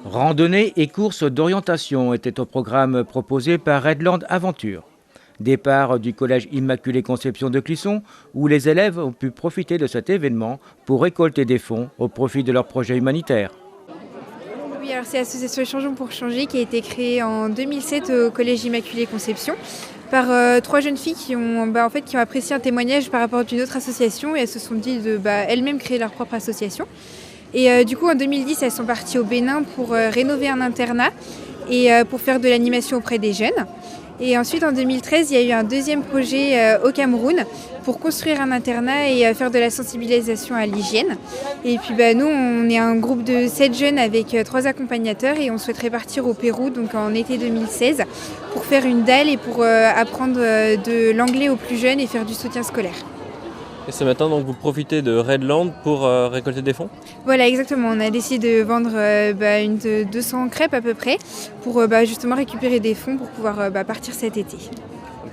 Randonnée et courses d'orientation étaient au programme proposé par Redland Aventure. Départ du collège Immaculée Conception de Clisson, où les élèves ont pu profiter de cet événement pour récolter des fonds au profit de leur projet humanitaire. Oui, alors c'est l'association Changeons pour changer qui a été créée en 2007 au collège Immaculée Conception par 3 jeunes filles qui ont apprécié un témoignage par rapport à une autre association et elles se sont dit de elles-mêmes créer leur propre association. Et du coup en 2010 elles sont parties au Bénin pour rénover un internat et pour faire de l'animation auprès des jeunes. Et ensuite en 2013 il y a eu un deuxième projet au Cameroun pour construire un internat et faire de la sensibilisation à l'hygiène. Et puis nous on est un groupe de 7 jeunes avec 3 accompagnateurs et on souhaiterait partir au Pérou donc en été 2016 pour faire une dalle et pour apprendre de l'anglais aux plus jeunes et faire du soutien scolaire. Et ce matin, donc, vous profitez de Redland pour récolter des fonds ? Voilà, exactement. On a décidé de vendre 200 crêpes à peu près pour justement récupérer des fonds pour pouvoir partir cet été.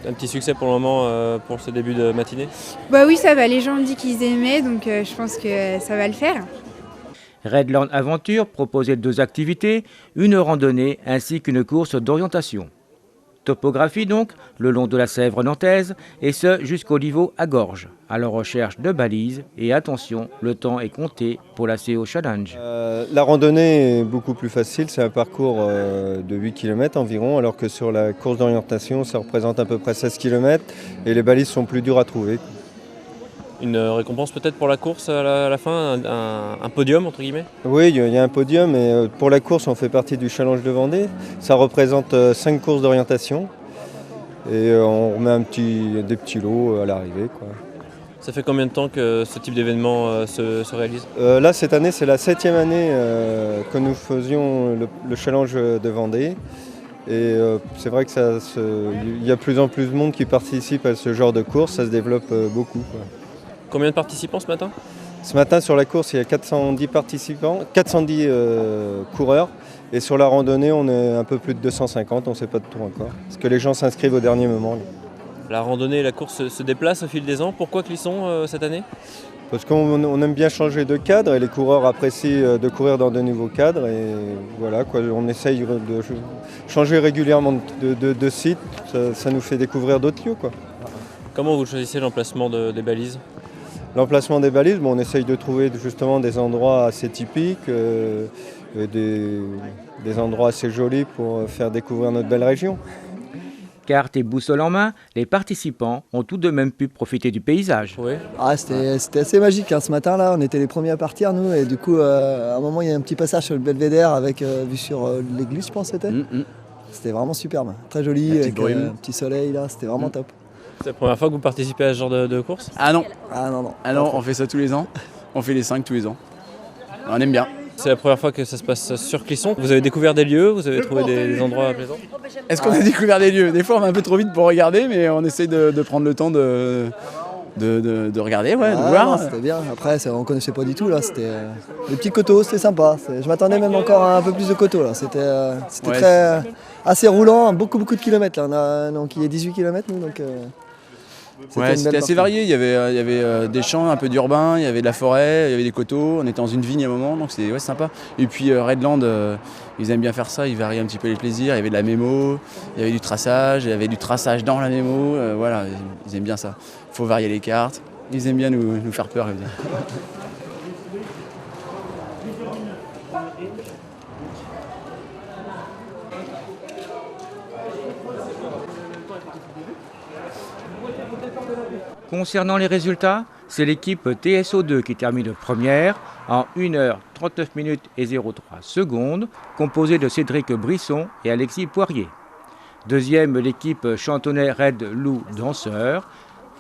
Un petit succès pour le moment pour ce début de matinée ? Oui, ça va. Les gens ont dit qu'ils aimaient, donc je pense que ça va le faire. Redland Aventure proposait 2 activités, une randonnée ainsi qu'une course d'orientation. Topographie donc, le long de la Sèvre nantaise, et ce jusqu'au niveau à gorge, à la recherche de balises. Et attention, le temps est compté pour la CO Challenge. La randonnée est beaucoup plus facile, c'est un parcours de 8 km environ, alors que sur la course d'orientation, ça représente à peu près 16 km et les balises sont plus dures à trouver. Une récompense peut-être pour la course à la fin, un podium entre guillemets ? Oui, il y a un podium et pour la course on fait partie du Challenge de Vendée. Ça représente 5 courses d'orientation et on remet des petits lots à l'arrivée, quoi. Ça fait combien de temps que ce type d'événement se réalise ? Là cette année c'est la 7e année que nous faisions le Challenge de Vendée. Et c'est vrai que il y a de plus en plus de monde qui participe à ce genre de course, ça se développe beaucoup, quoi. Combien de participants ce matin ? Ce matin sur la course il y a 410 participants, 410 coureurs et sur la randonnée on est un peu plus de 250, on ne sait pas de tout encore. Parce que les gens s'inscrivent au dernier moment. La randonnée et la course se déplacent au fil des ans. Pourquoi Clisson cette année ? Parce qu'on aime bien changer de cadre et les coureurs apprécient de courir dans de nouveaux cadres et voilà quoi, on essaye de changer régulièrement de site, ça nous fait découvrir d'autres lieux, quoi. Comment vous choisissez l'emplacement des balises ? L'emplacement des balises, on essaye de trouver justement des endroits assez typiques, des endroits assez jolis pour faire découvrir notre belle région. Carte et boussole en main, les participants ont tout de même pu profiter du paysage. Oui. C'était assez magique ce matin-là, on était les premiers à partir nous et du coup à un moment il y a un petit passage sur le belvédère avec vue sur l'église je pense c'était. C'était vraiment superbe, très joli avec un petit soleil là, c'était vraiment top. C'est la première fois que vous participez à ce genre de course ? Ah non. Non. Ah non, on fait ça tous les ans. On fait les 5 tous les ans. On aime bien. C'est la première fois que ça se passe sur Clisson. Vous avez découvert des lieux, vous avez trouvé des endroits plaisants ? Est-ce qu'on a découvert des lieux ? Des fois on va un peu trop vite pour regarder, mais on essaie de prendre le temps de regarder, de voir. Non, c'était bien, après on connaissait pas du tout là, c'était les petits coteaux, c'était sympa. Je m'attendais même encore à un peu plus de coteaux là, c'était assez roulant, beaucoup de kilomètres là. Donc il y a 18 km nous donc... C'était assez varié, il y avait des champs, un peu d'urbain, il y avait de la forêt, il y avait des coteaux, on était dans une vigne à un moment, donc c'était sympa. Et puis Redland, ils aiment bien faire ça, ils varient un petit peu les plaisirs, il y avait de la mémo, il y avait du traçage dans la mémo, voilà, ils aiment bien ça. Il faut varier les cartes, ils aiment bien nous faire peur. Concernant les résultats, c'est l'équipe TSO2 qui termine première en 1h39 minutes et 03 secondes, composée de Cédric Brisson et Alexis Poirier. Deuxième, l'équipe Chantonnay Red Loup Danseur,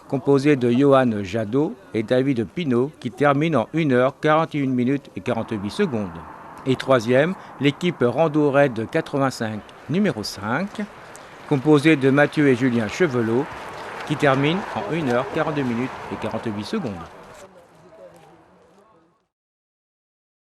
composée de Johan Jadot et David Pinault, qui termine en 1h41 minutes et 48 secondes. Et troisième, l'équipe Rando Red 85 numéro 5, composée de Mathieu et Julien Chevelot, qui termine en 1h42 minutes et 48 secondes.